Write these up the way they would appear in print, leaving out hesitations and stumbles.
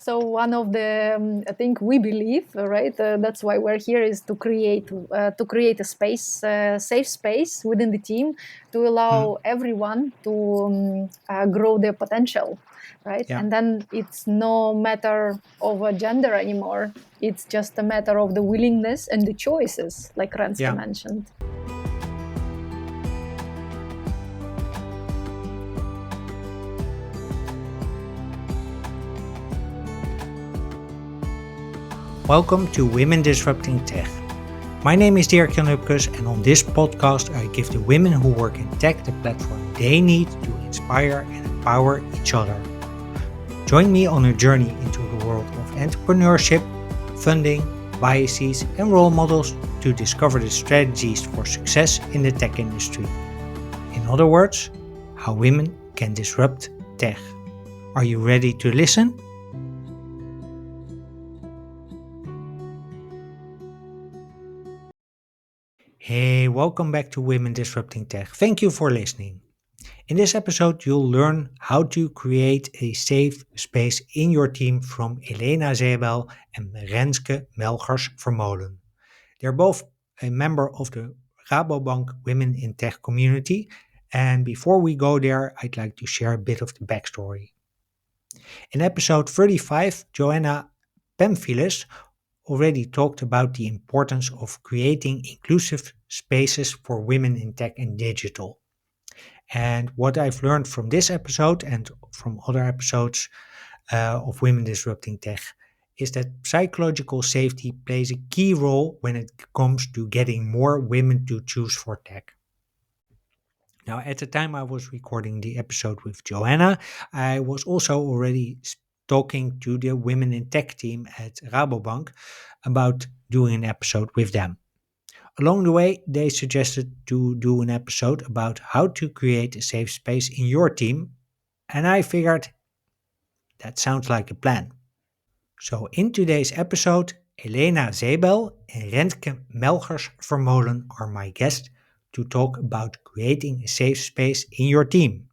So one of the, I think we believe, right? That's why we're here is to create a space, safe space within the team to allow everyone to grow their potential, right? Yeah. And then it's no matter of a gender anymore. It's just a matter of the willingness and the choices, like Renske Yeah. mentioned. Welcome to Women Disrupting Tech. My name is Dirk-Jan Upkes, and on this podcast I give the women who work in tech the platform they need to inspire and empower each other. Join me on a journey into the world of entrepreneurship, funding, biases and role models to discover the strategies for success in the tech industry. In other words, how women can disrupt tech. Are you ready to listen? Hey, welcome back to Women Disrupting Tech. Thank you for listening. In this episode, you'll learn how to create a safe space in your team from Elena Zhebel and Renske Melchers-Vermolen. They're both a member of the Rabobank Women in Tech community. And before we go there, I'd like to share a bit of the backstory. In episode 35, Joanna Pemphilis already talked about the importance of creating inclusive spaces for women in tech and digital. And what I've learned from this episode and from other episodes of Women Disrupting Tech is that psychological safety plays a key role when it comes to getting more women to choose for tech. Now, at the time I was recording the episode with Joanna, I was also already talking to the Women in Tech team at Rabobank about doing an episode with them. Along the way, they suggested to do an episode about how to create a safe space in your team, and I figured that sounds like a plan. So in today's episode, Elena Zhebel and Renske Melchers-Vermolen are my guests to talk about creating a safe space in your team.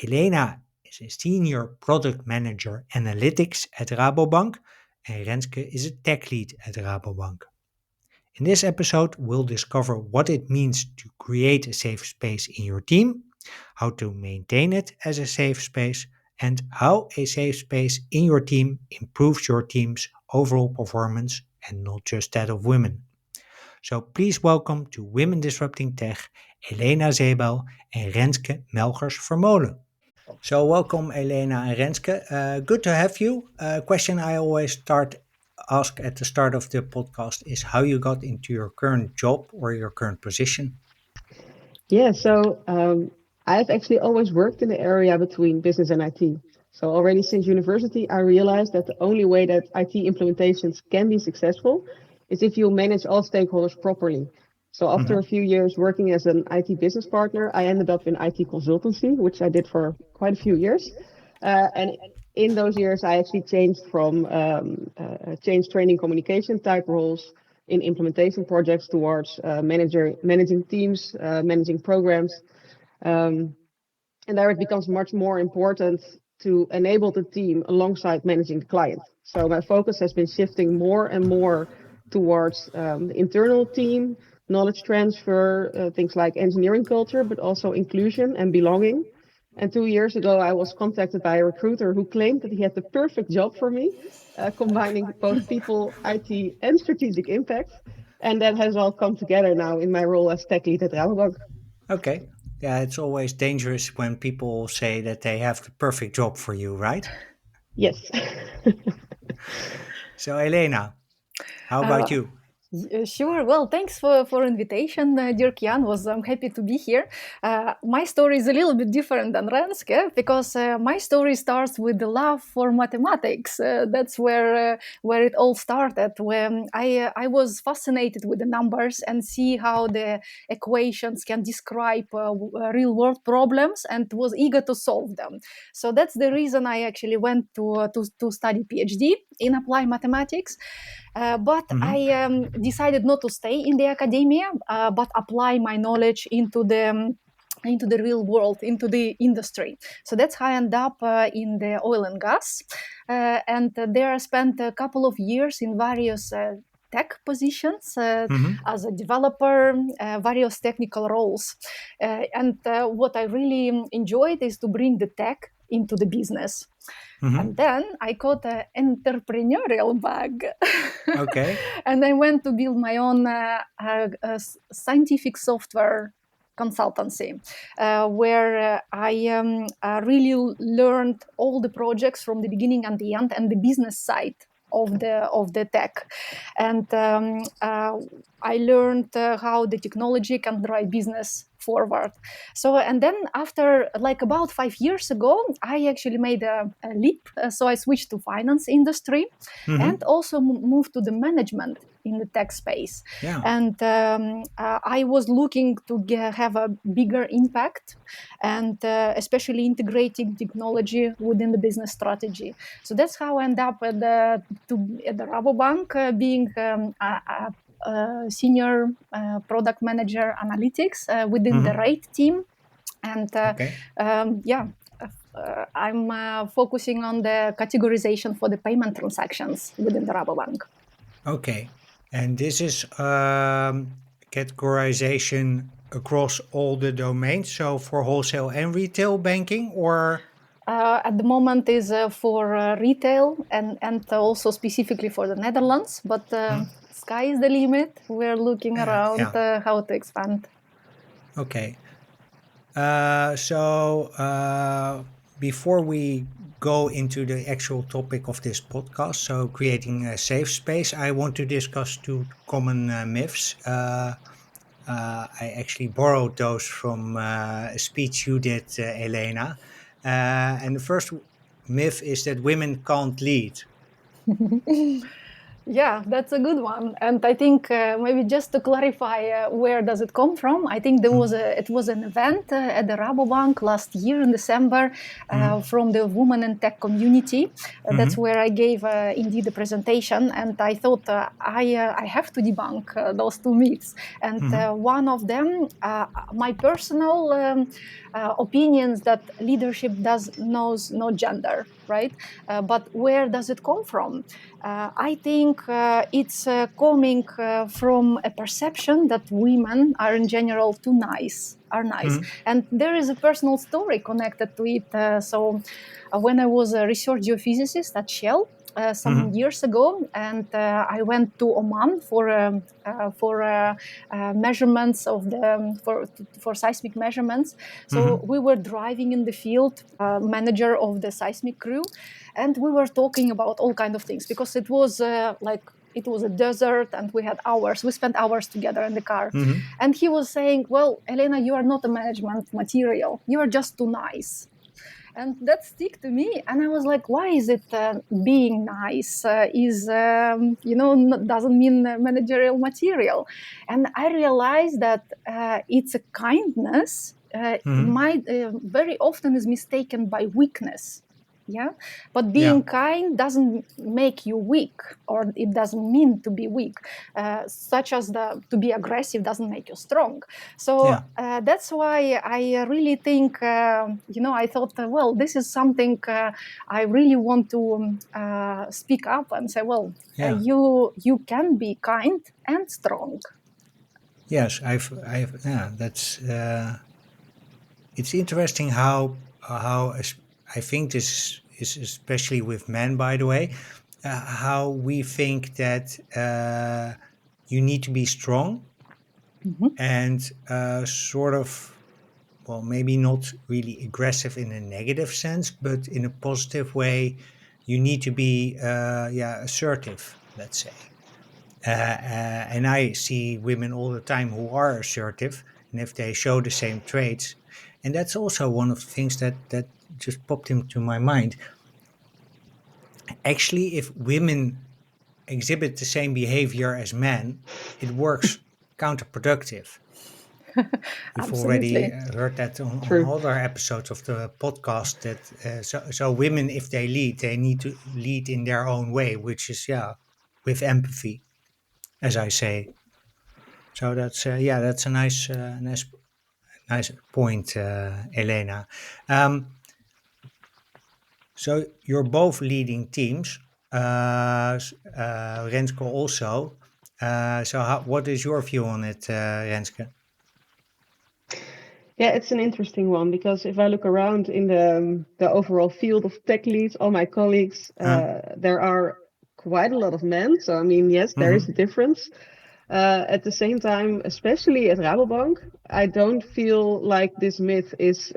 Elena is a senior product manager analytics at Rabobank, and Renske is a tech lead at Rabobank. In this episode, we'll discover what it means to create a safe space in your team, how to maintain it as a safe space, and how a safe space in your team improves your team's overall performance and not just that of women. So please welcome to Women Disrupting Tech, Elena Zhebel and Renske Melchers-Vermolen. So welcome Elena and Renske. Good to have you. Question I always ask at the start of the podcast is how you got into your current job or your current position. Yeah, so I've actually always worked in the area between business and IT. So already since university, I realized that the only way that IT implementations can be successful is if you manage all stakeholders properly. So after a Mhm. few years working as an IT business partner, I ended up in IT consultancy, which I did for quite a few years. And in those years, I actually changed from change training communication type roles in implementation projects towards managing teams, managing programs. Um, and there it becomes much more important to enable the team alongside managing the client. So my focus has been shifting more and more towards the internal team, knowledge transfer, things like engineering culture, but also inclusion and belonging. And 2 years ago, I was contacted by a recruiter who claimed that he had the perfect job for me, combining both people, IT, and strategic impact. And that has all come together now in my role as tech lead at Rabobank. Okay. Yeah, it's always dangerous when people say that they have the perfect job for you, right? Yes. So Elena, how Uh, about you? Sure. Well, thanks for invitation, Dirk Jan. I'm happy to be here. My story is a little bit different than Renske because my story starts with the love for mathematics. That's where it all started. When I was fascinated with the numbers and see how the equations can describe real world problems and was eager to solve them. So that's the reason I actually went to study PhD in applied mathematics. But Mhm. I decided not to stay in the academia, but apply my knowledge into the into the real world, into the industry. So that's how I ended up in the oil and gas. And there I spent a couple of years in various tech positions as a developer, various technical roles. And what I really enjoyed is to bring the tech into the business. And then I caught an entrepreneurial bug. Okay. And I went to build my own scientific software consultancy, where I really learned all the projects from the beginning and the end and the business side of the tech. And I learned how the technology can drive business forward. So, and then after like about 5 years ago, I actually made a leap. So I switched to finance industry and also moved to the management in the tech space. Yeah. And I was looking to have a bigger impact and especially integrating technology within the business strategy. So that's how I ended up at the Rabobank, being senior product manager analytics within the rate team. And Okay. I'm focusing on the categorization for the payment transactions within the Rabobank. Okay. And this is categorization across all the domains, so for wholesale and retail banking, or? At the moment is for retail and also specifically for the Netherlands, but sky is the limit. We're looking around how to expand. Okay. Before we go into the actual topic of this podcast, so creating a safe space, I want to discuss two common myths. I actually borrowed those from a speech you did, Elena. And the first myth is that women can't lead. Yeah, that's a good one. And I think maybe just to clarify where does it come from, I think it was an event at the Rabobank last year in December from the Women in Tech community. That's where I gave indeed the presentation, and I thought I have to debunk those two myths. And one of them, my personal opinions that leadership knows no gender, right? But where does it come from? I think it's coming from a perception that women are in general too nice, are nice. And there is a personal story connected to it. When I was a research geophysicist at Shell, some years ago, and I went to Oman for measurements of for seismic measurements. So we were driving in the field, manager of the seismic crew, and we were talking about all kind of things because it was it was a desert and we had hours. We spent hours together in the car, and he was saying, "Well, Elena, you are not a management material. You are just too nice." And that stick to me, and I was like, why is it being nice doesn't mean managerial material? And I realized that it's a kindness might very often is mistaken by weakness. Yeah, but being kind doesn't make you weak, or it doesn't mean to be weak, such as to be aggressive doesn't make you strong. So that's why I really think I thought well, this is something I really want to speak up and say, well, you can be kind and strong. Yes, that's it's interesting how I think this is especially with men, by the way, how we think that you need to be strong and sort of, well, maybe not really aggressive in a negative sense, but in a positive way, you need to be assertive, let's say. And I see women all the time who are assertive, and if they show the same traits, and that's also one of the things that just popped into my mind. Actually, if women exhibit the same behavior as men, it works counterproductive. We've already heard that on other episodes of the podcast that so women, if they lead, they need to lead in their own way, which is with empathy, as I say. So that's a nice Nice point, Elena. So you're both leading teams. Renske also. What is your view on it, Renske? Yeah, it's an interesting one because if I look around in the overall field of tech leads, all my colleagues, there are quite a lot of men. So I mean, yes, there is a difference. At the same time, especially at Rabobank, I don't feel like this myth is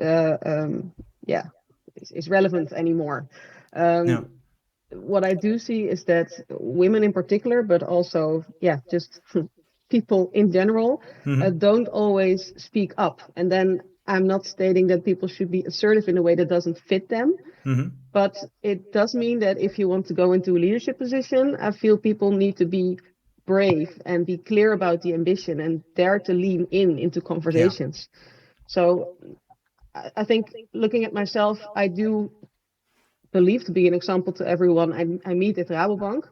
relevant anymore. No. What I do see is that women in particular, but also just people in general, don't always speak up. And then I'm not stating that people should be assertive in a way that doesn't fit them. But it does mean that if you want to go into a leadership position, I feel people need to be brave and be clear about the ambition and dare to lean into conversations. So I think looking at myself, I do believe to be an example to everyone I meet at Rabobank.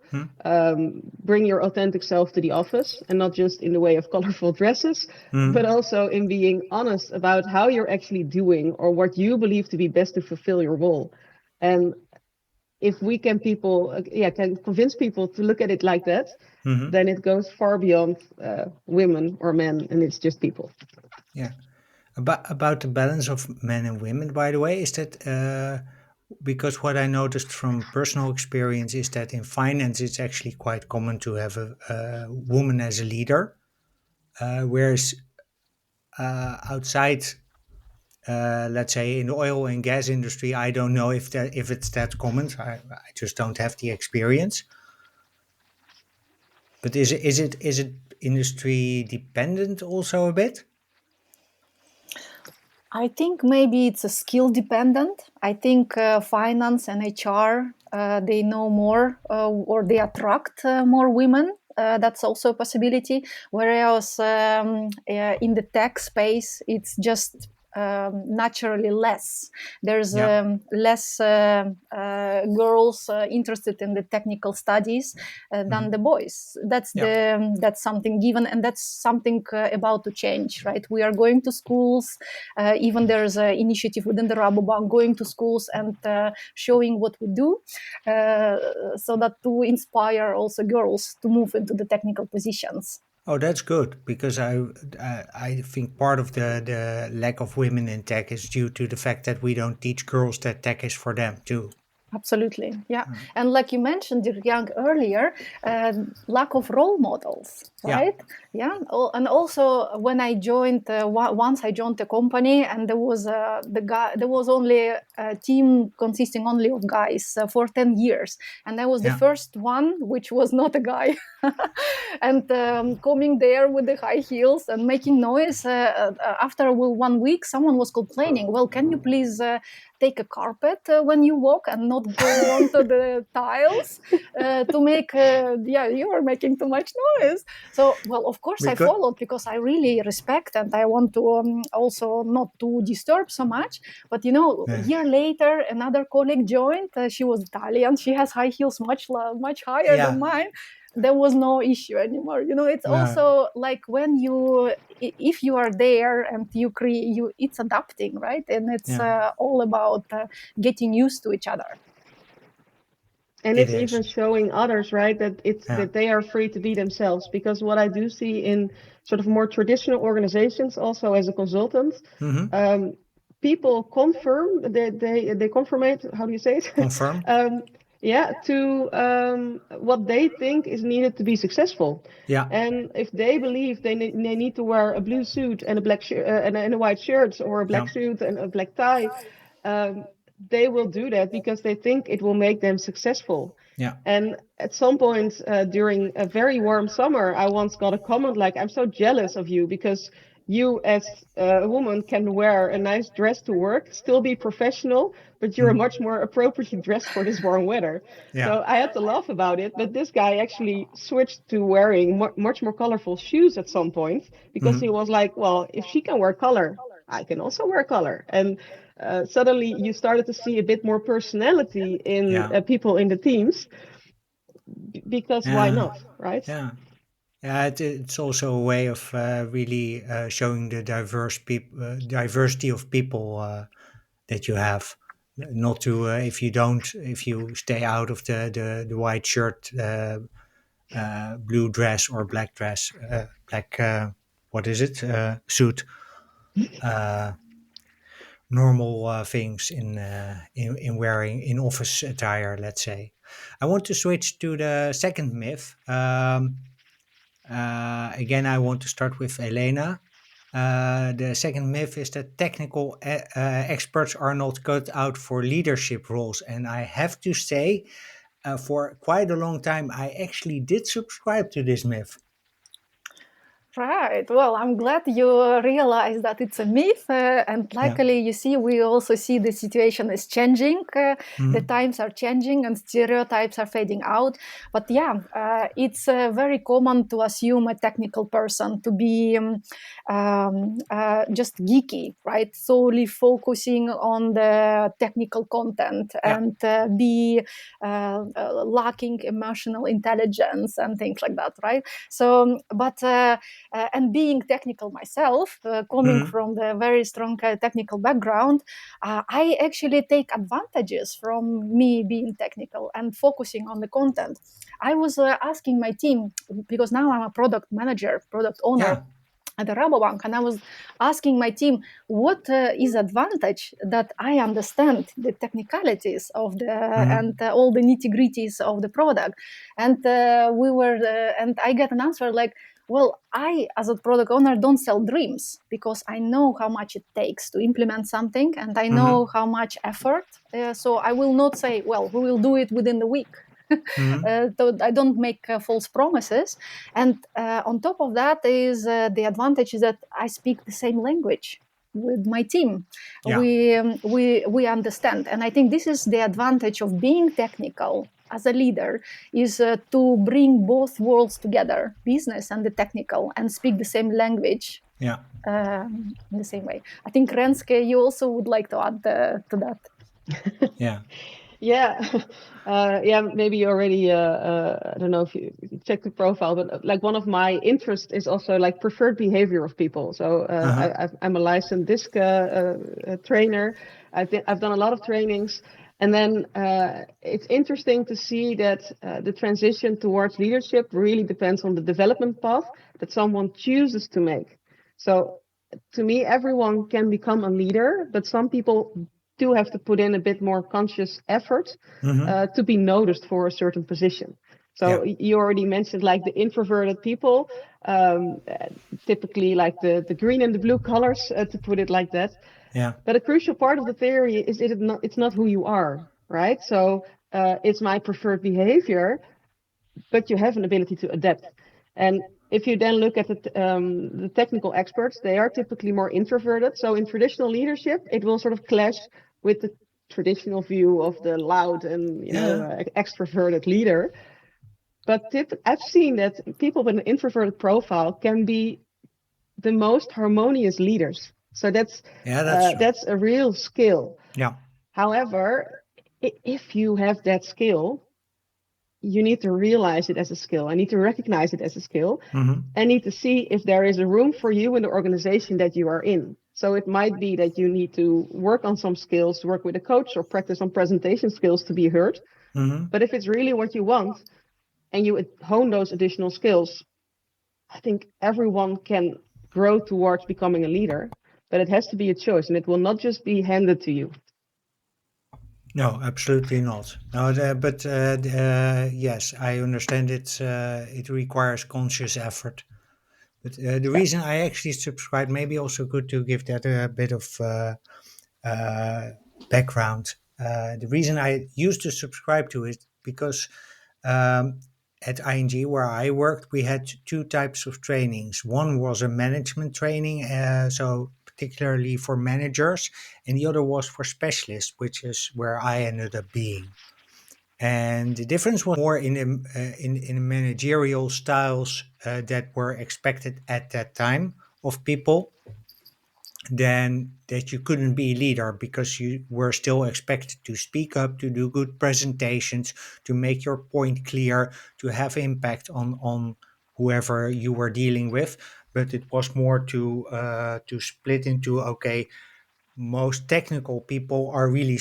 Bring your authentic self to the office, and not just in the way of colorful dresses, but also in being honest about how you're actually doing or what you believe to be best to fulfill your role. And if we can convince people to look at it like that, then it goes far beyond women or men, and it's just people. Yeah. About the balance of men and women, by the way, is that because what I noticed from personal experience is that in finance it's actually quite common to have a woman as a leader, whereas outside, let's say in the oil and gas industry, I don't know if it's that common. I just don't have the experience. But is it industry dependent also a bit? I think maybe it's a skill dependent. I think finance and HR, they know more or they attract more women. That's also a possibility. Whereas in the tech space, it's just naturally less. There's less girls interested in the technical studies than the boys. That's something given, and that's something about to change. Right? We are going to schools. Even there's an initiative within the Rabobank going to schools and showing what we do, so that to inspire also girls to move into the technical positions. Oh, that's good, because I think part of the lack of women in tech is due to the fact that we don't teach girls that tech is for them too. Absolutely, yeah. And like you mentioned, Young, earlier, lack of role models, right? Yeah. And also, when I joined, once I joined the company, and there was there was only a team consisting only of guys for 10 years, and I was the first one, which was not a guy, and coming there with the high heels and making noise. After 1 week, someone was complaining. Well, can you please take a carpet when you walk and not go onto the tiles to make you are making too much noise. So, well, of course I followed, because I really respect and I want to also not to disturb so much. But a year later, another colleague joined. She was Italian. She has high heels much higher than mine. There was no issue anymore. It's also like when if you are there and you create, it's adapting, right? And it's all about getting used to each other. And it's even showing others, right, that they are free to be themselves. Because what I do see in sort of more traditional organizations, also as a consultant, people confirm they confirmate, how do you say it? Confirm. To what they think is needed to be successful. Yeah. And if they believe they need to wear a blue suit and a black and a white shirt, or a black suit and a black tie, they will do that because they think it will make them successful. Yeah. And at some point during a very warm summer, I once got a comment like, "I'm so jealous of you because you as a woman can wear a nice dress to work, still be professional, but you're much more appropriately dressed for this warm weather." Yeah. So I had to laugh about it. But this guy actually switched to wearing much more colorful shoes at some point, because he was like, well, if she can wear color, I can also wear color. And suddenly you started to see a bit more personality in people in the teams, because why not, right? Yeah. Yeah, it's also a way of really showing the diversity of people that you have. Not to if you stay out of the white shirt, blue dress or black dress, black what is it suit, uh, normal things in wearing in office attire. Let's say. I want to switch to the second myth. Again, I want to start with Elena. The second myth is that technical experts are not cut out for leadership roles. And I have to say, for quite a long time, I actually did subscribe to this myth. Right. Well, I'm glad you realize that it's a myth. And Yeah. luckily, you see, we also see the situation is changing. The Mhm. times are changing and stereotypes are fading out. But yeah, it's very common to assume a technical person to be just geeky, right? Solely focusing on the technical content Yeah. and be lacking emotional intelligence and things like that, right? So, and being technical myself, coming Mhm. from the very strong technical background, I actually take advantages from me being technical and focusing on the content. I was asking my team, because now I'm a product manager, product owner Yeah. at the Rabobank, and I was asking my team, what is advantage that I understand the technicalities of the Mhm. and all the nitty gritties of the product, and and I get an answer like, well, I, as a product owner, don't sell dreams because I know how much it takes to implement something and I know Mhm. how much effort. So I will not say, well, we will do it within the week. Mhm. So I don't make false promises. And on top of that is the advantage is that I speak the same language with my team. Yeah. We understand, and I think this is the advantage of being technical as a leader is to bring both worlds together, business and the technical, and speak the same language Yeah. in the same way. I think Renske, you also would like to add to that. Yeah. Yeah, yeah. Maybe you already. I don't know if you checked the profile, but like one of my interests is also like preferred behavior of people. So Uh-huh. I'm a licensed disc trainer. I've done a lot of trainings, and then it's interesting to see that the transition towards leadership really depends on the development path that someone chooses to make. So to me, everyone can become a leader, but some people do have to put in a bit more conscious effort Mhm. to be noticed for a certain position. Yeah. So you already mentioned like the introverted people, um, uh, typically like the green and the blue colors, to put it like that. Yeah. But a crucial part of the theory is it's not who you are, right? So it's my preferred behavior, but you have an ability to adapt. And if you then look at the technical experts, they are typically more introverted. So in traditional leadership, it will sort of clash with the traditional view of the loud and Yeah. extroverted leader. But I've seen that people with an introverted profile can be the most harmonious leaders. So Yeah, that's true. that's a real skill. Yeah. However, if you have that skill, you need to realize it as a skill. I need to recognize it as a skill. Mhm. I need to see if there is a room for you in the organization that you are in. So it might be that you need to work on some skills, work with a coach, or practice on presentation skills to be heard. Mhm. But if it's really what you want and you hone those additional skills, I think everyone can grow towards becoming a leader. But it has to be a choice, and it will not just be handed to you. No, absolutely not. No, but yes, I understand it. It requires conscious effort. But the Yeah. reason I actually subscribe, maybe also good to give that a bit of uh, background. The reason I used to subscribe to it because um, at ING where I worked, we had two types of trainings. One was a management training, so particularly for managers, and the other was for specialists, which is where I ended up being. And the difference was more in in managerial styles that were expected at that time of people than that you couldn't be a leader because you were still expected to speak up, to do good presentations, to make your point clear, to have impact on whoever you were dealing with, but it was more to split into, okay, most technical people are really,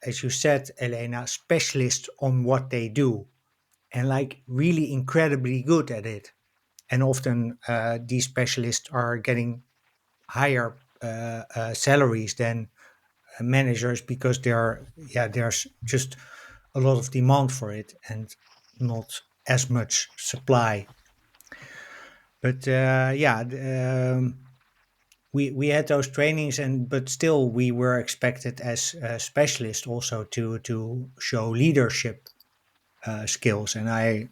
as you said, Elena, specialists on what they do and like really incredibly good at it. And often these specialists are getting higher salaries than managers because there's just a lot of demand for it and not as much supply. But we had those trainings, but still we were expected as specialists also to show leadership skills. And at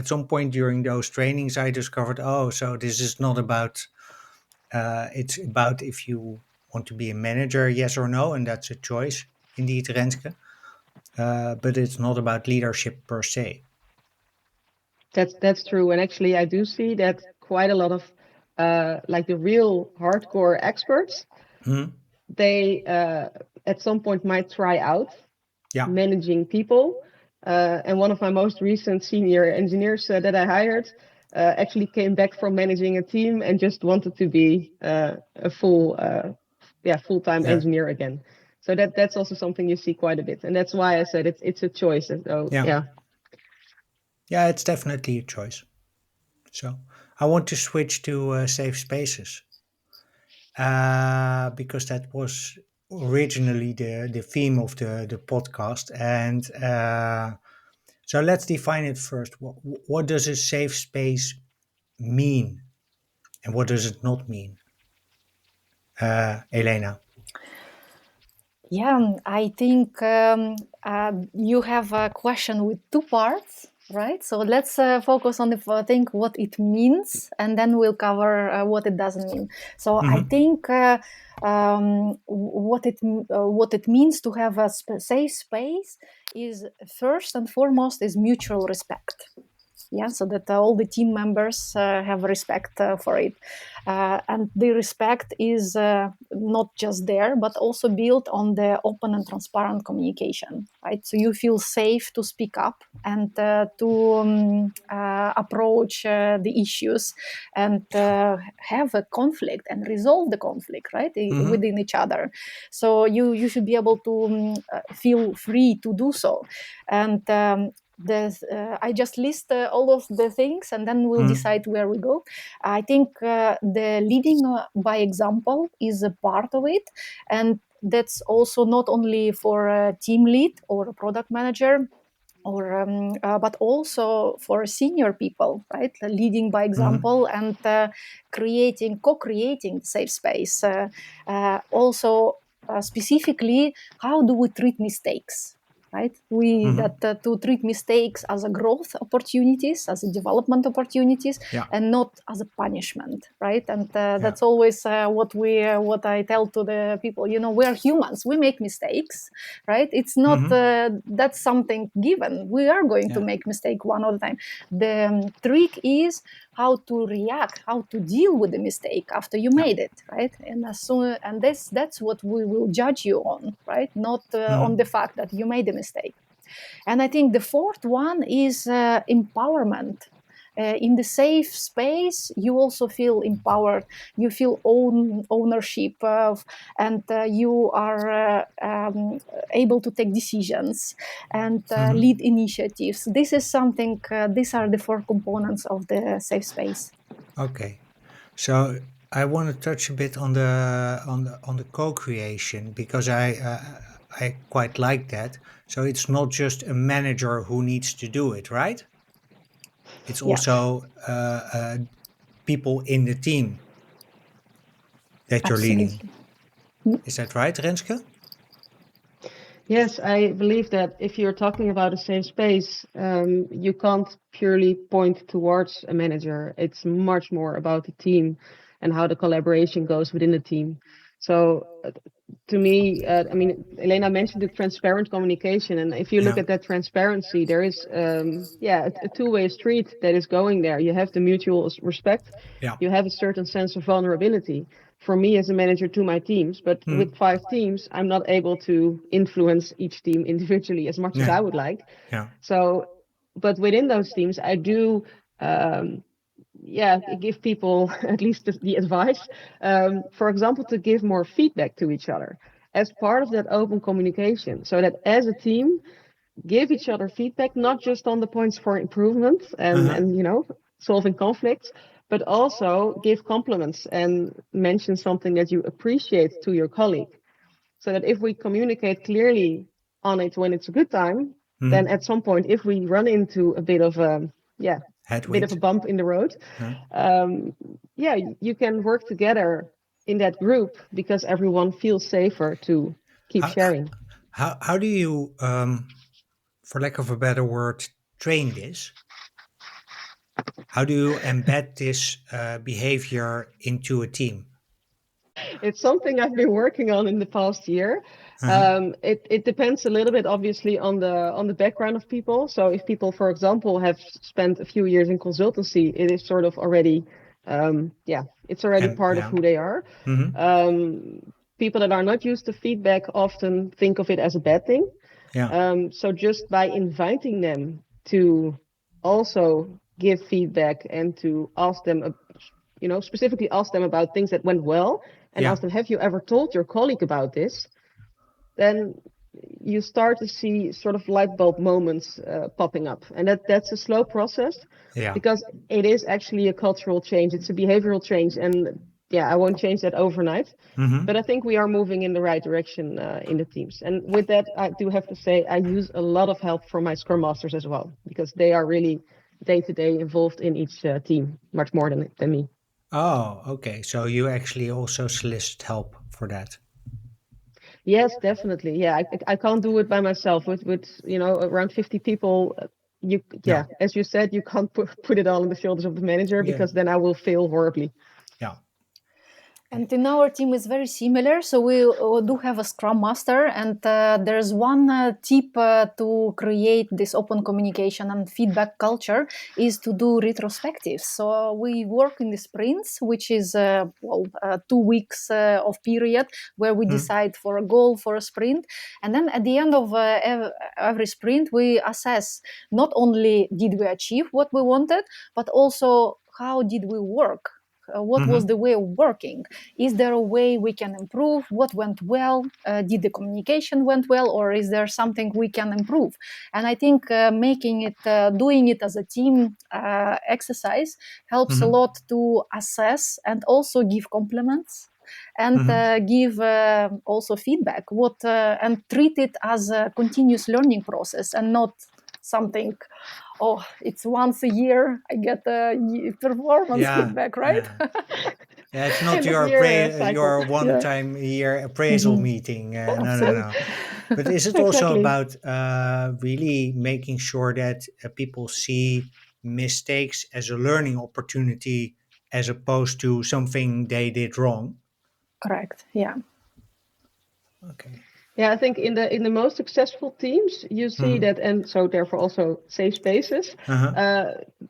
some point during those trainings, I discovered, oh, so this is not about. It's about if you want to be a manager, yes or no, and that's a choice, indeed, Renske. But it's not about leadership per se. That's true, and actually, I do see that quite a lot of like the real hardcore experts, they at some point might try out managing people. And one of my most recent senior engineers that I hired actually came back from managing a team and just wanted to be a full-time engineer again. So that's also something you see quite a bit, and that's why I said it's a choice. So yeah, it's definitely a choice. So I want to switch to safe spaces because that was originally the theme of the podcast. And so let's define it first. What does a safe space mean, and what does it not mean? Elena. Yeah, I think you have a question with two parts, right? So let's focus on the thing what it means, and then we'll cover what it doesn't mean. So I think what it means to have a safe space is first and foremost is mutual respect. Yeah, so that all the team members have respect for it. And the respect is not just there, but also built on the open and transparent communication, right? So you feel safe to speak up and to approach the issues and have a conflict and resolve the conflict, right, within each other. So you should be able to feel free to do so. And I just list all of the things and then we'll decide where we go. I think the leading by example is a part of it, and that's also not only for a team lead or a product manager, or but also for senior people, right? Leading by example and co-creating safe space. Also, specifically, how do we treat mistakes? Right, to treat mistakes as a growth opportunities, as a development opportunities, and not as a punishment, right? And that's always what I tell to the people. You know, we're humans; we make mistakes, right? It's not that's something given. We are going to make mistake one at a time. The trick is how to react, how to deal with the mistake after you made it, right? And that's what we will judge you on, right? Not on the fact that you made a mistake. And I think the fourth one is empowerment. In the safe space, you also feel empowered. You feel ownership of, and you are able to take decisions and lead initiatives. This is something. These are the four components of the safe space. Okay, so I want to touch a bit on the co-creation because I quite like that. So it's not just a manager who needs to do it, right? It's also people in the team that you're leading. Is that right, Renske? Yes, I believe that if you're talking about a safe space, you can't purely point towards a manager. It's much more about the team and how the collaboration goes within the team. So to me, I mean, Elena mentioned the transparent communication. And if you look at that transparency, there is, a two-way street that is going there. You have the mutual respect. You have a certain sense of vulnerability. For me as a manager to my teams, but with 5 teams, I'm not able to influence each team individually as much as I would like. So, but within those teams, I do give people at least the advice, for example, to give more feedback to each other as part of that open communication, so that as a team, give each other feedback, not just on the points for improvement and solving conflicts, but also give compliments and mention something that you appreciate to your colleague. So that if we communicate clearly on it when it's a good time, then at some point, if we run into a bit of a Headwind. bump in the road, you can work together in that group because everyone feels safer to keep How, sharing. how do you, for lack of a better word, train this? How do you embed this behavior into a team? It's something I've been working on in the past year. It depends a little bit, obviously, on the background of people. So if people, for example, have spent a few years in consultancy, it is sort of already, it's already part of who they are. People that are not used to feedback often think of it as a bad thing. So just by inviting them to also give feedback and to ask them, specifically ask them about things that went well, and ask them, have you ever told your colleague about this? Then you start to see sort of light bulb moments popping up. And that's a slow process because it is actually a cultural change. It's a behavioral change. And I won't change that overnight. But I think we are moving in the right direction in the teams. And with that, I do have to say I use a lot of help from my Scrum Masters as well, because they are really day-to-day involved in each team, much more than me. Oh, okay. So you actually also solicit help for that. Yes, definitely. Yeah, I can't do it by myself. With around 50 people, as you said, you can't put it all on the shoulders of the manager because then I will fail horribly. Yeah. And in our team is very similar. So we do have a Scrum Master, and there's one tip to create this open communication and feedback culture is to do retrospectives. So we work in the sprints, which is 2 weeks of period where we decide for a goal for a sprint. And then at the end of every sprint, we assess not only did we achieve what we wanted, but also how did we work? What was the way of working? Is there a way we can improve? What went well? Did the communication went well, or is there something we can improve? And I think doing it as a team exercise helps a lot to assess and also give compliments and give also feedback. And treat it as a continuous learning process and not something. Oh, it's once a year I get a performance feedback, right? Yeah, it's not your one time a year appraisal meeting. No. But is it also about really making sure that people see mistakes as a learning opportunity as opposed to something they did wrong? Correct. Yeah. Okay. Yeah, I think in the most successful teams, you see that, and so therefore also safe spaces,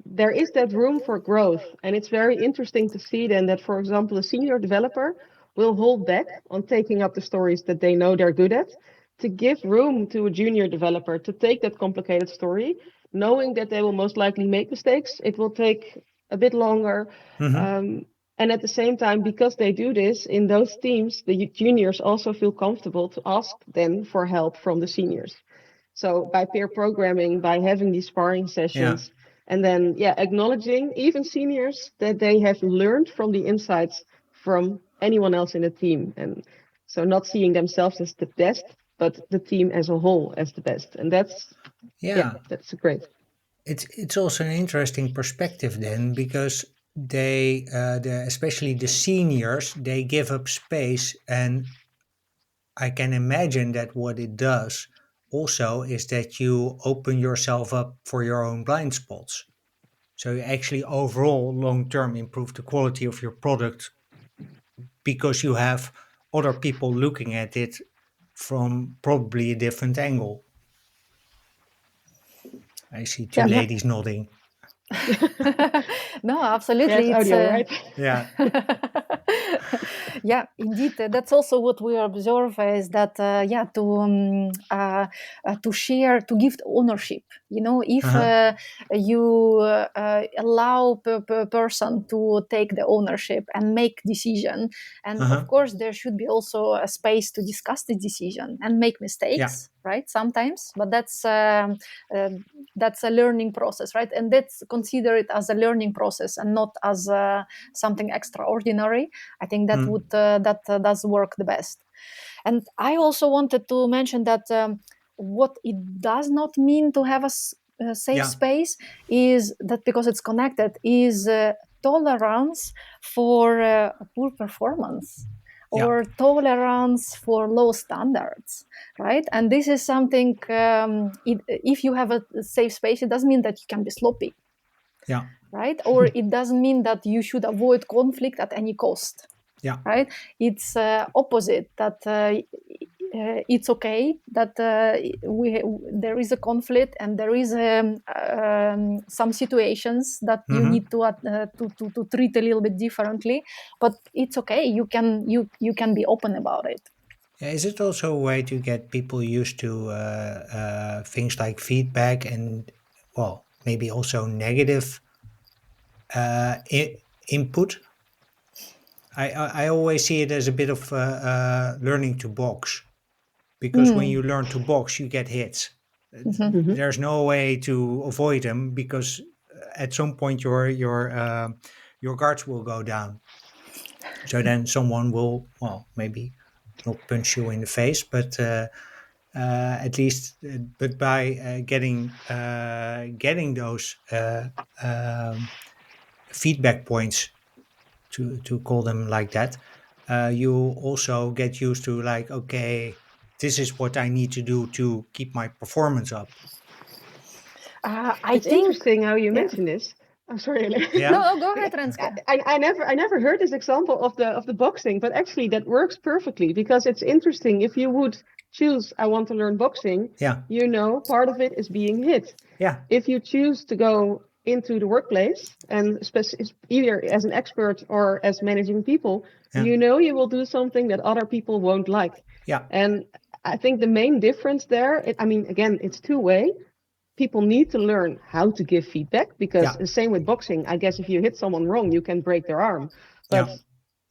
there is that room for growth. And it's very interesting to see then that, for example, a senior developer will hold back on taking up the stories that they know they're good at to give room to a junior developer to take that complicated story, knowing that they will most likely make mistakes. It will take a bit longer. And at the same time, because they do this in those teams, the juniors also feel comfortable to ask then for help from the seniors. So by peer programming, by having these sparring sessions, and then acknowledging even seniors that they have learned from the insights from anyone else in the team, and so not seeing themselves as the best, but the team as a whole as the best, and that's great. It's also an interesting perspective then, because especially the seniors, they give up space, and I can imagine that what it does also is that you open yourself up for your own blind spots. So you actually overall long term improve the quality of your product because you have other people looking at it from probably a different angle. I see two ladies nodding. No, absolutely. Yes, audio, right? Yeah. Yeah, indeed. That's also what we observe is that, to share, to give ownership. If you allow person to take the ownership and make decision, and of course there should be also a space to discuss the decision and make mistakes, right? Sometimes, but that's a learning process, right? And that's consider it as a learning process and not as something extraordinary. I think that does work the best. And I also wanted to mention that what it does not mean to have a safe space is that, because it's connected, is tolerance for poor performance or tolerance for low standards, right? And this is something, if you have a safe space, it doesn't mean that you can be sloppy, right? Or it doesn't mean that you should avoid conflict at any cost, right? It's opposite, that it's okay that there is a conflict and there is some situations that you need to treat a little bit differently, but it's okay. You can be open about it. Yeah, is it also a way to get people used to things like feedback and, well, maybe also negative input? I always see it as a bit of learning to box, because when you learn to box, you get hits. There's no way to avoid them, because at some point your guards will go down. So then someone will, well, maybe not punch you in the face, but at least, but by getting those feedback points, to call them like that, you also get used to, like, okay, this is what I need to do to keep my performance up. It's interesting how you mention this. I'm sorry, Elena. No, go ahead, Renske. I never heard this example of the boxing, but actually that works perfectly, because it's interesting. If you would choose, I want to learn boxing, part of it is being hit. If you choose to go into the workplace, and either as an expert or as managing people, you will do something that other people won't like. And I think the main difference there, again, it's two-way. People need to learn how to give feedback, because the same with boxing. I guess if you hit someone wrong, you can break their arm, but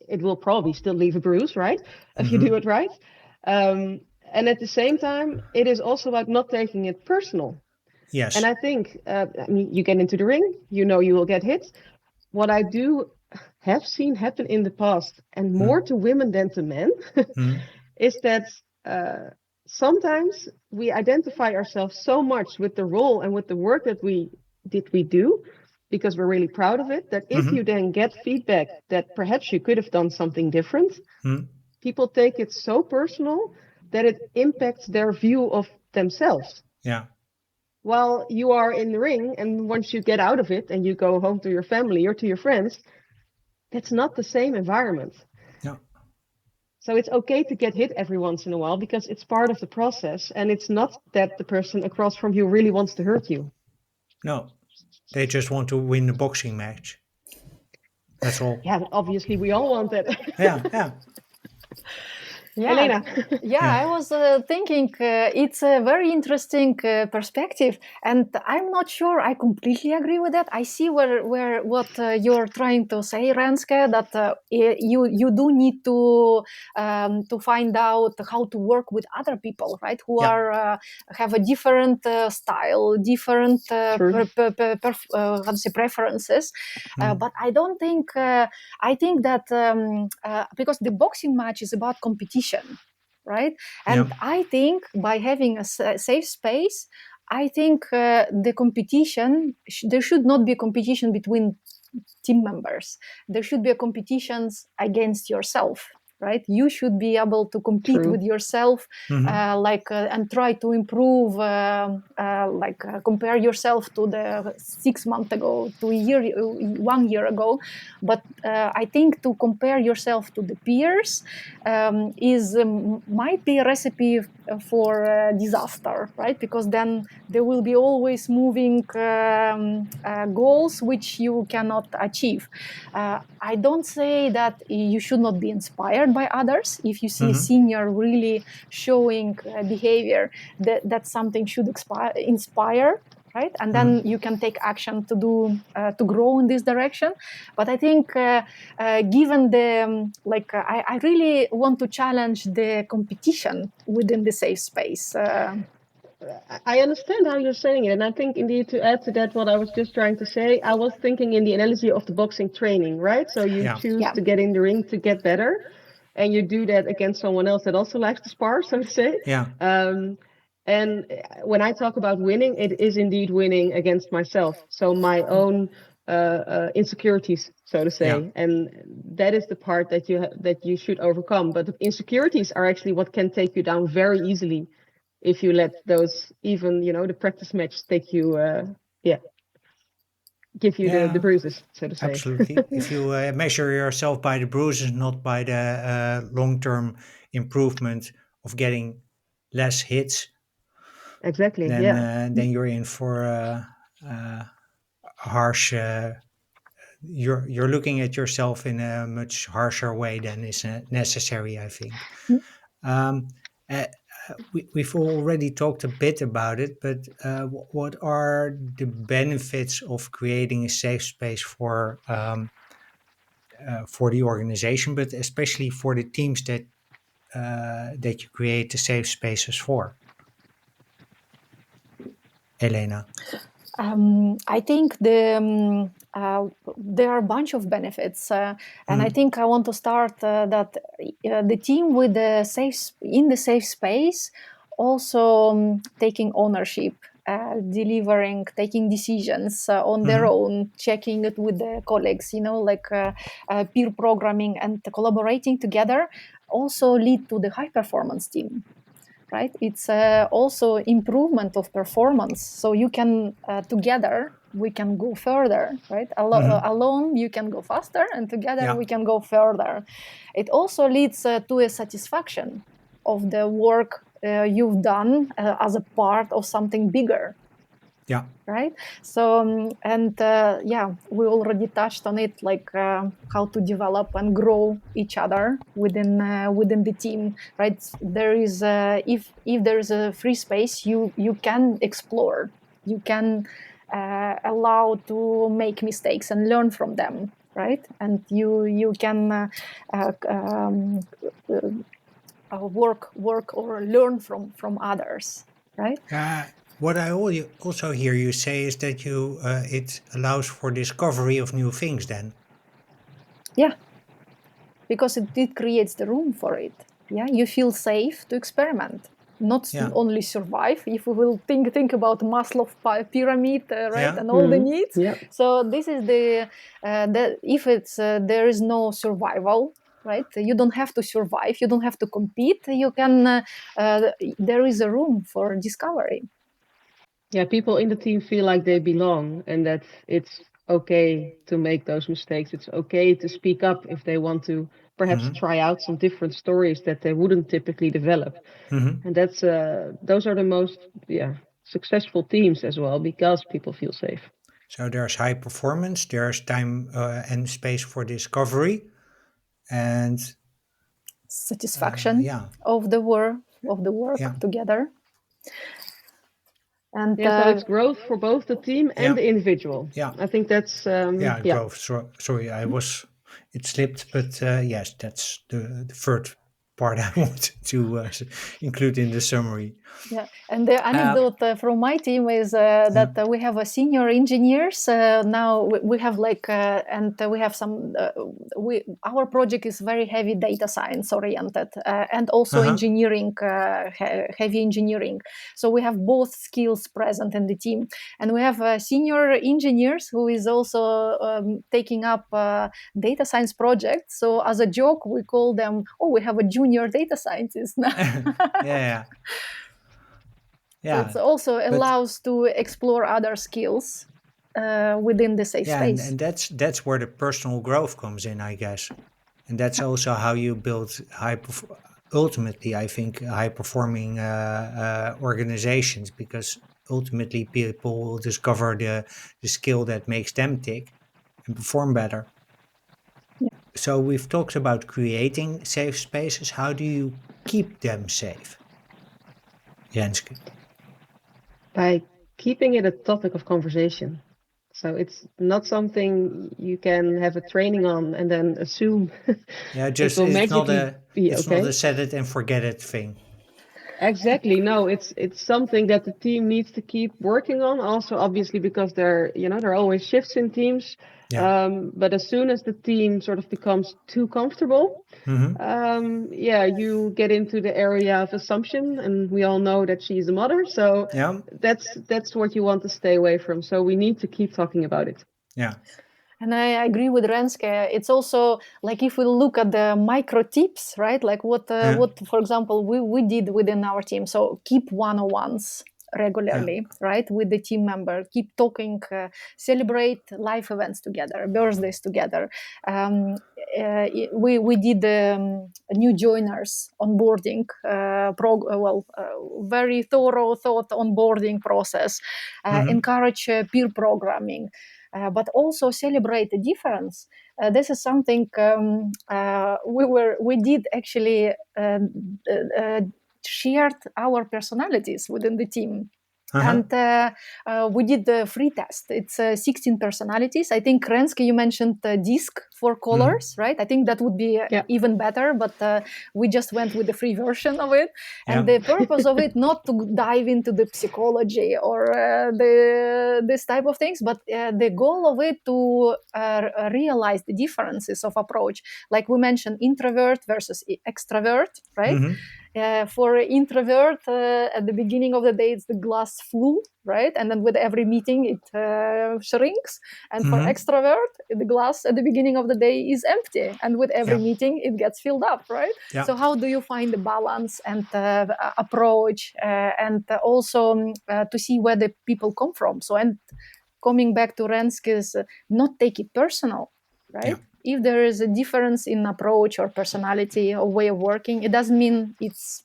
it will probably still leave a bruise, right? If you do it right. And at the same time, it is also about not taking it personal. Yes. And I think, you get into the ring, you will get hit. What I do have seen happen in the past, and more to women than to men, is that sometimes we identify ourselves so much with the role and with the work that we do, because we're really proud of it, that if you then get feedback that perhaps you could have done something different, people take it so personal that it impacts their view of themselves. While you are in the ring, and once you get out of it and you go home to your family or to your friends, that's not the same environment. So it's okay to get hit every once in a while, because it's part of the process, and it's not that the person across from you really wants to hurt you. No, they just want to win the boxing match. That's all. Yeah, obviously we all want that. Elena. I was thinking it's a very interesting perspective, and I'm not sure I completely agree with that. I see what you're trying to say, Renske, that you do need to find out how to work with other people, right? Who are have a different style, different preferences. But I don't think. I think that because the boxing match is about competition, right? And I think by having a safe space, I think the competition, there should not be a competition between team members. There should be a competition against yourself, right? You should be able to compete with yourself, and try to improve, compare yourself to the 6 months ago, to 1 year ago. But I think to compare yourself to the peers might be a recipe for disaster, right? Because then there will be always moving goals which you cannot achieve. I don't say that you should not be inspired by others. If you see a senior really showing behavior, that something should inspire, right? And then you can take action to do to grow in this direction. But I think given the I really want to challenge the competition within the safe space. I understand how you're saying it, and I think indeed to add to that, what I was just trying to say, I was thinking in the analogy of the boxing training, right? So you choose to get in the ring to get better, and you do that against someone else that also likes to spar, so to say. Yeah. And when I talk about winning, it is indeed winning against myself, so my own insecurities, so to say, and that is the part that you should overcome. But the insecurities are actually what can take you down very easily if you let those, even the practice match, take you give you the bruises, so to say. Absolutely. If you measure yourself by the bruises, not by the long-term improvement of getting less hits, exactly, then you're in for a harsh. You're looking at yourself in a much harsher way than is necessary, I think. Um, uh, we've already talked a bit about it, but what are the benefits of creating a safe space for the organization, but especially for the teams that you create the safe spaces for? Elena. I think there are a bunch of benefits, and I think I want to start that the team with in the safe space also taking ownership, delivering, taking decisions on their own, checking it with the colleagues, peer programming and collaborating together also lead to the high performance team. Right, it's also improvement of performance. So you can together we can go further. Right, alone you can go faster, and together we can go further. It also leads to a satisfaction of the work you've done as a part of something bigger. Yeah. Right. So we already touched on it, like how to develop and grow each other within the team. Right. There is if there is a free space, you can explore. You can allow to make mistakes and learn from them. Right. And you can work or learn from others. Right. What I also hear you say is that it allows for discovery of new things then. Yeah, because it creates the room for it. Yeah, you feel safe to experiment, not only survive. If we will think about Maslow's pyramid, right, and all the needs. So this is the if it's there is no survival. Right, you don't have to survive. You don't have to compete. You can. There is a room for discovery. Yeah, people in the team feel like they belong, and that it's okay to make those mistakes. It's okay to speak up if they want to perhaps try out some different stories that they wouldn't typically develop. And that's those are the most successful teams as well, because people feel safe. So there's high performance, there's time and space for discovery, and satisfaction of the work together. And so it's growth for both the team and the individual. I think that's growth. Sorry, it slipped, but yes, that's the third part I wanted to include in the summary. Yeah, and the anecdote from my team is that we have a senior engineers now. We have and we have some. Our project is very heavy data science oriented and also engineering, heavy engineering. So we have both skills present in the team, and we have senior engineers who is also taking up data science projects. So as a joke, we call them, "Oh, we have a junior data scientist now." Yeah. So it also allows to explore other skills within the safe space. And that's where the personal growth comes in, I guess. And that's also how you build ultimately, I think, high-performing organizations, because ultimately people will discover the skill that makes them tick and perform better. Yeah. So we've talked about creating safe spaces. How do you keep them safe, Renske? By keeping it a topic of conversation. So it's not something you can have a training on and then assume Yeah, it just will magically be it's not okay. a set it and forget it thing. Exactly. No, it's something that the team needs to keep working on. Also, obviously, because there are always shifts in teams. Yeah. But as soon as the team sort of becomes too comfortable, Mm-hmm. yeah, you get into the area of assumption, and we all know that she's a mother. So Yeah. that's what you want to stay away from. So we need to keep talking about it. Yeah. And I agree with Renske. It's also like if we look at the micro tips, right? Like what, for example, we did within our team. So keep one-on-ones regularly, right, with the team member. Keep talking, celebrate life events together, birthdays together. We did new joiners onboarding very thorough thought onboarding process. Mm-hmm. Encourage peer programming. But also celebrate the difference. This is something we did actually shared our personalities within the team. Uh-huh. And we did the free test. It's 16 personalities. I think, Renske, you mentioned disc for colors, right? I think that would be Yeah. even better, but we just went with the free version of it. And Yeah. the purpose of it, not to dive into the psychology or this type of things, but the goal of it to realize the differences of approach. Like we mentioned, introvert versus extrovert, right? Mm-hmm. For introvert, at the beginning of the day, it's the glass full, right? And then with every meeting, it shrinks. And for Mm-hmm. extrovert, the glass at the beginning of the day is empty. And with every Yeah. meeting, it gets filled up, right? Yeah. So how do you find the balance and approach and also to see where the people come from? So, and coming back to Renske's, not take it personal, right? Yeah. If there is a difference in approach or personality or way of working, it doesn't mean it's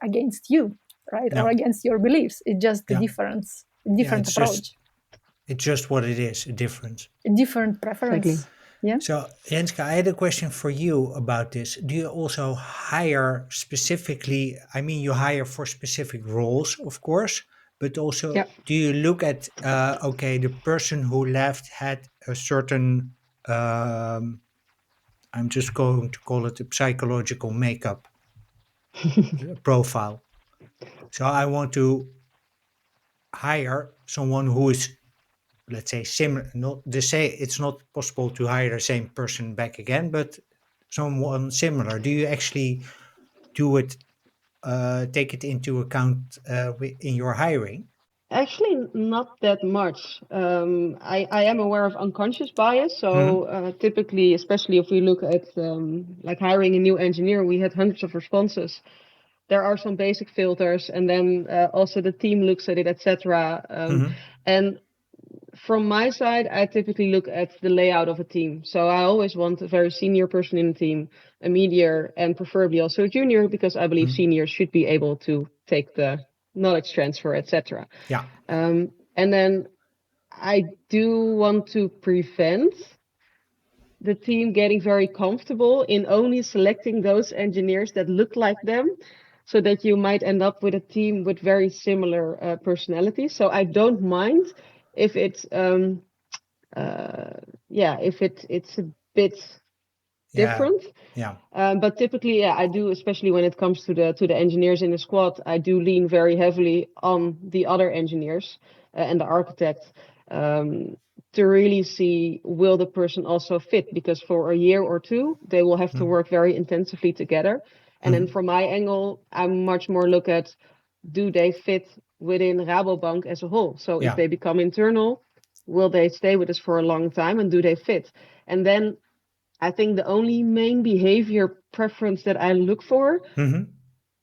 against you, right, or No. against your beliefs. It's just the Yeah. difference, Yeah. different approach, It's just what it is, a difference. different Exactly. preference. Yeah. So, Renske, I had a question for you about this. Do you also hire specifically? I mean, you hire for specific roles, of course, but also Yeah. do you look at, okay, the person who left had a certain, I'm just going to call it a psychological makeup profile. So I want to hire someone who is, let's say, similar. Not the same. It's not possible to hire the same person back again, but someone similar. Do you actually do it? Take it into account in your hiring? Actually, not that much. I am aware of unconscious bias. Hmm. So typically, especially if we look at like hiring a new engineer, we had hundreds of responses. There are some basic filters, and then also the team looks at it, etc. Hmm. And from my side, I typically look at the layout of a team. So I always want a very senior person in the team, a meteor, and preferably also a junior, because I believe Hmm. seniors should be able to take the knowledge transfer, etc. Yeah. And then I do want to prevent the team getting very comfortable in only selecting those engineers that look like them, so that you might end up with a team with very similar personalities. So I don't mind if it's if it's a bit Yeah. different. Yeah. But typically, yeah, I do, especially when it comes to the engineers in the squad, I do lean very heavily on the other engineers and the architect, to really see, will the person also fit? Because for a year or two, they will have to work very intensively together. And then Hmm. from my angle, I much more look at, do they fit within Rabobank as a whole? So if Yeah. they become internal, will they stay with us for a long time, and do they fit? And then I think the only main behavior preference that I look for Hmm.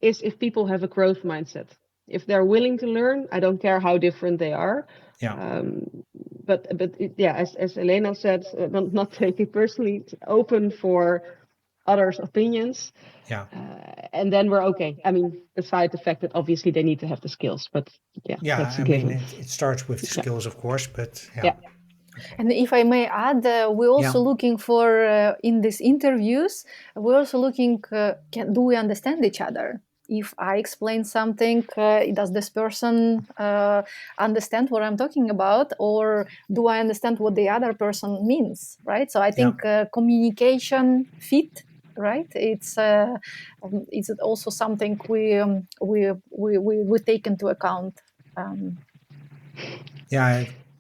is if people have a growth mindset. If they're willing to learn, I don't care how different they are. Yeah. Um, but yeah, as Elena said, not take it personally. It's open for others' opinions. Yeah. And then we're okay. I mean, beside the fact that obviously they need to have the skills, but that's a I mean, given. it starts with the skills, of course, but Yeah. Okay. And if I may add, we're also looking for in these interviews. We're also looking: do we understand each other? If I explain something, does this person understand what I'm talking about, or do I understand what the other person means? Right. So I think communication fit. Right. It's also something we take into account.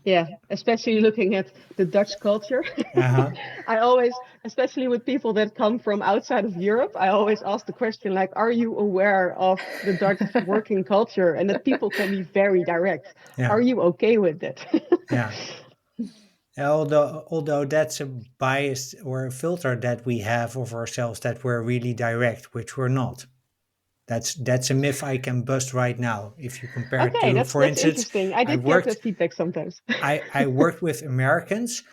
Yeah, especially looking at the Dutch culture. Uh-huh. I always, especially with people that come from outside of Europe, I always ask the question like, are you aware of the Dutch working culture? And that people can be very direct. Yeah. Are you okay with that? Yeah. Although that's a bias or a filter that we have of ourselves, that we're really direct, which we're not. That's a myth I can bust right now. If you compare it Okay, to, that's for instance, interesting. I did get that feedback sometimes. I worked with Americans.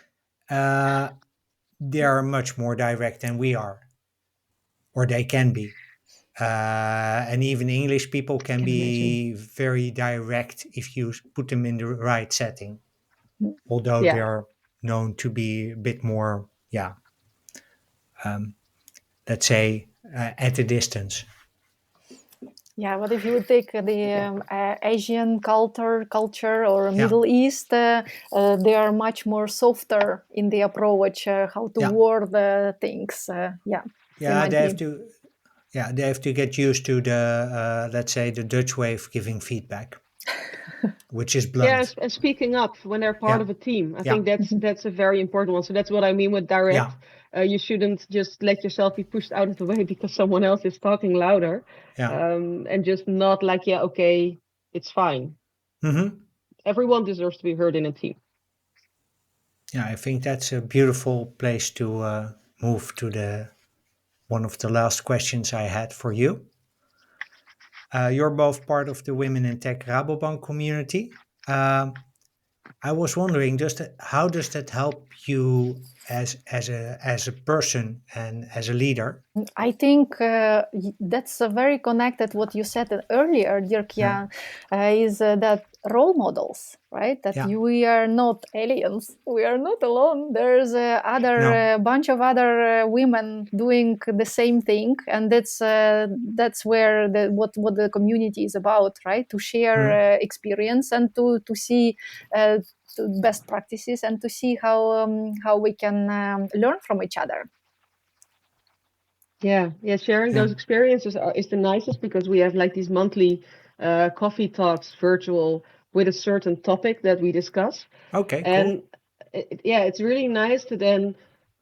They are much more direct than we are, or they can be. And even English people can be very direct if you put them in the right setting. Although they are known to be a bit more, let's say, at a distance. Yeah, but if you would take the Asian culture or Middle East, they are much more softer in the approach, how to word things. They have to get used to the, let's say, the Dutch way of giving feedback, which is blunt. And speaking up when they're part of a team. I think that's a very important one. So that's what I mean with direct. You shouldn't just let yourself be pushed out of the way because someone else is talking louder. And just not like, okay, it's fine. Mm-hmm. Everyone deserves to be heard in a team. Yeah, I think that's a beautiful place to move to the one of the last questions I had for you. You're both part of the Women in Tech Rabobank community. I was wondering, how does that help you as a person and as a leader? I think that's very connected what you said earlier, Dirk-Jan, is that role models, right? That we are not aliens. We are not alone. There's a bunch of other women doing the same thing, and that's where what the community is about, right? To share experience and to see best practices and to see how we can learn from each other. Sharing those experiences is the nicest because we have like these monthly coffee talks virtual with a certain topic that we discuss. Okay, and cool. It's really nice to then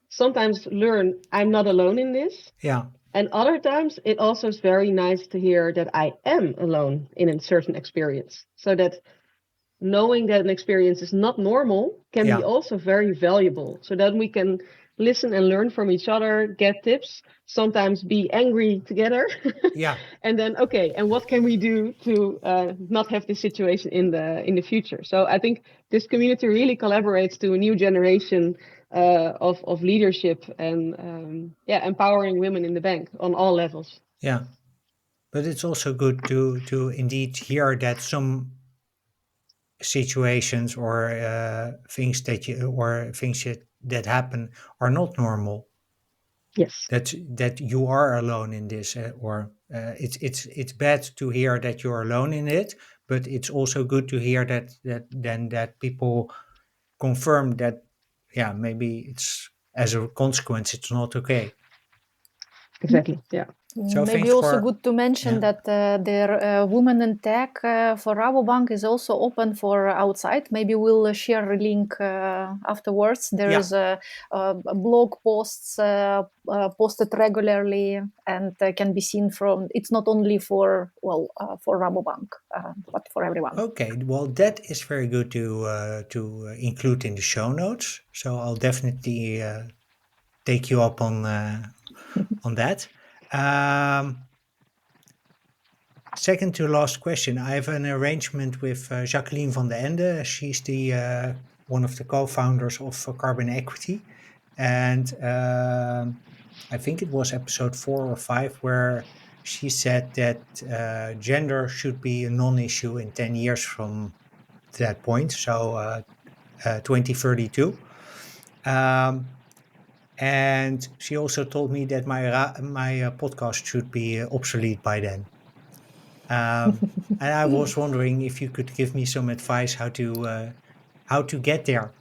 sometimes learn I'm not alone in this. And other times it also is very nice to hear that I am alone in a certain experience, so that knowing that an experience is not normal can be also very valuable, so that we can listen and learn from each other, get tips, sometimes be angry together. And then, okay, and what can we do to not have this situation in the future? So I think this community really collaborates to a new generation of leadership and empowering women in the bank on all levels. But it's also good to indeed hear that some situations or things that happen are not normal. Yes, that you are alone in this, or it's bad to hear that you're alone in it, but it's also good to hear that people confirm that maybe it's as a consequence it's not okay. Exactly. So maybe also good to mention that their Women in Tech for Rabobank is also open for outside. Maybe we'll share a link afterwards. There is a blog posts posted regularly and can be seen from. It's not only for Rabobank, but for everyone. Okay, well that is very good to include in the show notes. So I'll definitely take you up on that. Second to last question. I have an arrangement with Jacqueline van de Ende. She's one of the co-founders of Carbon Equity. And I think it was episode 4 or 5, where she said that gender should be a non-issue in 10 years from that point, so 2032. And she also told me that my podcast should be obsolete by then. And I was wondering if you could give me some advice how to get there.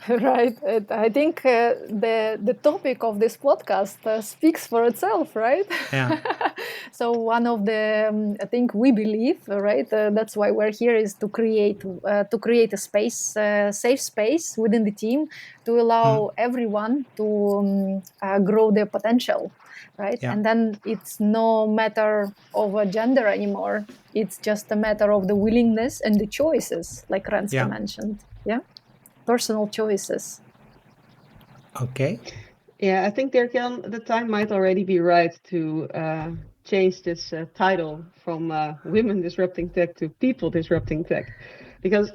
Right. I think the topic of this podcast speaks for itself, right? Yeah. So one of the I think we believe, right? That's why we're here, is to create a space, safe space within the team, to allow everyone to grow their potential, right? Yeah. And then it's no matter of a gender anymore. It's just a matter of the willingness and the choices, like Renske mentioned. Yeah. Personal choices. Okay. Yeah, I think the time might already be right to change this title from Women Disrupting Tech to People Disrupting Tech. Because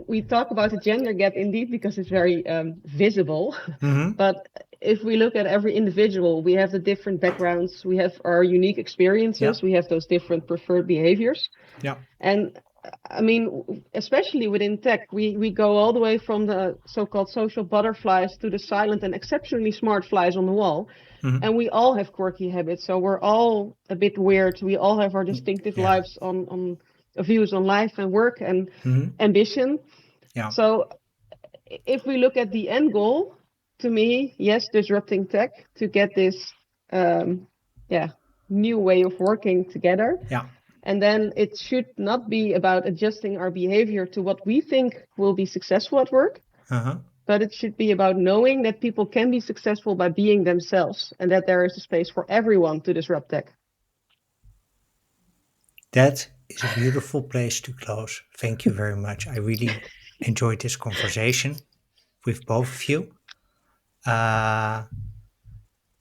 we talk about the gender gap indeed because it's very visible. But if we look at every individual, we have the different backgrounds, we have our unique experiences, we have those different preferred behaviors. Yeah. And I mean, especially within tech, we go all the way from the so-called social butterflies to the silent and exceptionally smart flies on the wall. And we all have quirky habits. So we're all a bit weird. We all have our distinctive lives on views on life and work and ambition. Yeah. So if we look at the end goal, to me, yes, disrupting tech to get this new way of working together. Yeah. And then it should not be about adjusting our behavior to what we think will be successful at work, but it should be about knowing that people can be successful by being themselves, and that there is a space for everyone to disrupt tech. That is a beautiful place to close. Thank you very much. I really enjoyed this conversation with both of you.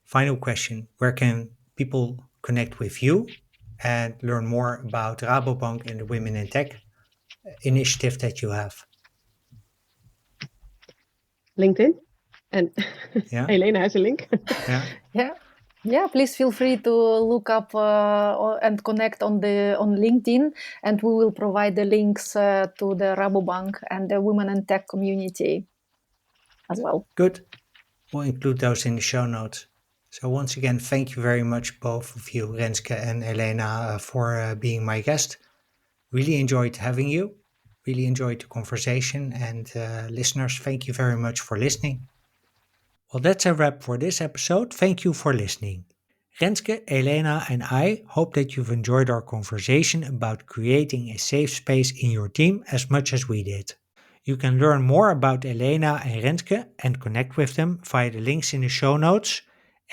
Final question. Where can people connect with you and learn more about Rabobank and the Women in Tech initiative that you have? LinkedIn, and Elena has a link. Yeah, please feel free to look up and connect on LinkedIn, and we will provide the links to the Rabobank and the Women in Tech community as well. Good. We'll include those in the show notes. So once again, thank you very much, both of you, Renske and Elena, for being my guest. Really enjoyed having you. Really enjoyed the conversation. And listeners, thank you very much for listening. Well, that's a wrap for this episode. Thank you for listening. Renske, Elena, and I hope that you've enjoyed our conversation about creating a safe space in your team as much as we did. You can learn more about Elena and Renske and connect with them via the links in the show notes.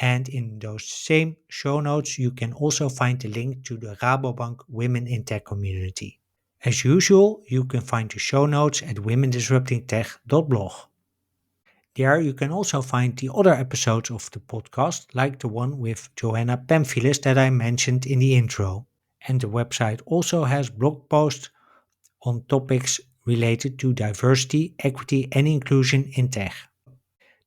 And in those same show notes, you can also find the link to the Rabobank Women in Tech community. As usual, you can find the show notes at womendisruptingtech.blog. There you can also find the other episodes of the podcast, like the one with Joanna Pamphilis that I mentioned in the intro. And the website also has blog posts on topics related to diversity, equity, and inclusion in tech.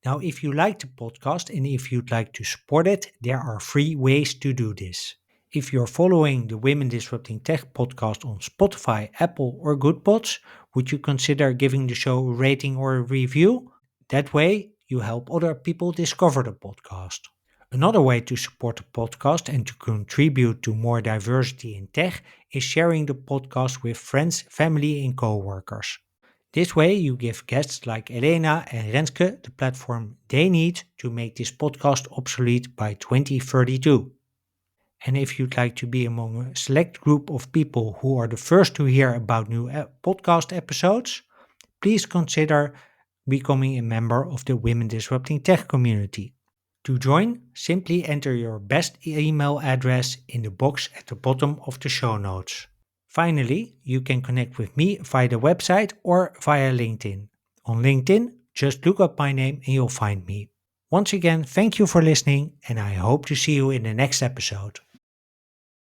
Now, if you like the podcast and if you'd like to support it, there are 3 ways to do this. If you're following the Women Disrupting Tech podcast on Spotify, Apple, or Goodpods, would you consider giving the show a rating or a review? That way, you help other people discover the podcast. Another way to support the podcast and to contribute to more diversity in tech is sharing the podcast with friends, family, and co-workers. This way, you give guests like Elena and Renske the platform they need to make this podcast obsolete by 2032. And if you'd like to be among a select group of people who are the first to hear about new podcast episodes, please consider becoming a member of the Women Disrupting Tech community. To join, simply enter your best email address in the box at the bottom of the show notes. Finally, you can connect with me via the website or via LinkedIn. On LinkedIn, just look up my name and you'll find me. Once again, thank you for listening, and I hope to see you in the next episode.